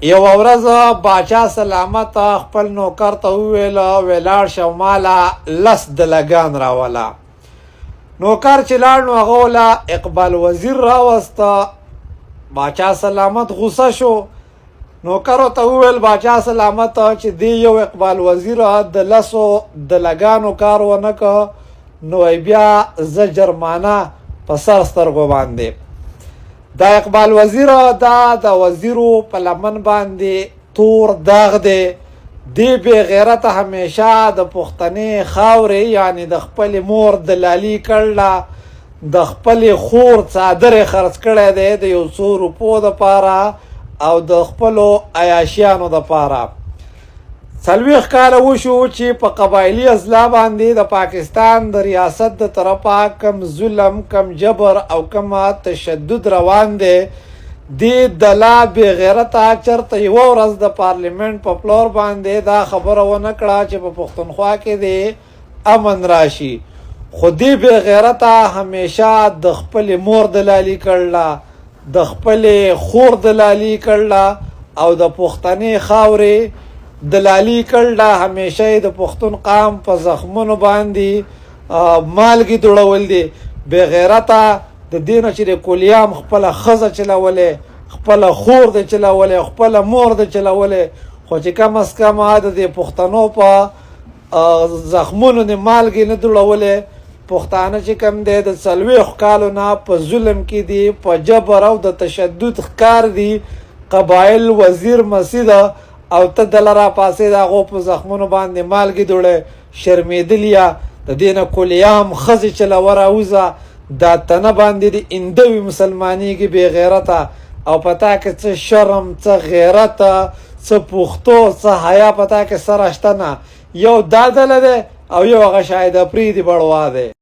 یو ورځ باچا سلامت خپل نوکر ته وویل ولاړ شه ماله لس دلګان راوله. نوکر چې لاړ نو هغه وله اقبال وزیر راوسته. باچا سلامت غوسه شو. نوکر ته وویل باچا سلامت چې دی یو اقبال وزیر د لسو دلګانو کار ونه که نو بیا زه جرمانه په سر سترګو باندې. دا اقبال وزیر دا د وزیرو په لمن باندې تور داغ دی. دی بې غیرته همیشه د پښتنې خاورې یعنی د خپلې مور دلالي کړله، د خپلې خور څادرې خرڅ کړی دی د یو څو روپو دپاره او د خپلو عیاشیانو دپاره. 40 کاله وشو چې په قبایلي اضلاع باندې د پاکستان د ریاست د طرفه کم ظلم، کم جبر او کم تشدد روان دی. دی دلا بې غیرته چرته یوه ورځ د پارلیمنت په فلور باندې دا خبره ونه کړه چې په پښتونخوا کې دی امن راشي. خو دی بې غیرته همیشه د خپلې مور دلالي کړله، د خپلې خور دلالي کړله او د پښتنې خاورې دلالي کړله. همیشه د پښتون قام په زخمونو باندې مالګې دوړول دي. بې غیرته د دې نه چې د کولیام خپله ښځه چلولې، خپله خور د چلولې، خپله مور د چلولې، خو چې کم از کم د دې پښتنو په زخمونو د مالګې نه دوړولې. پښتانه چې کم دی د 40 کالو نه په ظلم کې دي، په جبر او د تشدد ښکار دي. قبایل وزیر مسیح او ته دله را پاسې د هغو په زخمونو باندې مالګې دوړې. شرمېدلیا د دې نه کولیام ښځې چلوه راوځه، دا تنه باندې د اندوي مسلمانېږي بې غیرته او په تا کې څه شرم، څه غیرت، څه پښتو، څه حیا په تا کې سره شته نه. یو دا ډله دی او یو هغه شاهد افریدي بړوا دی.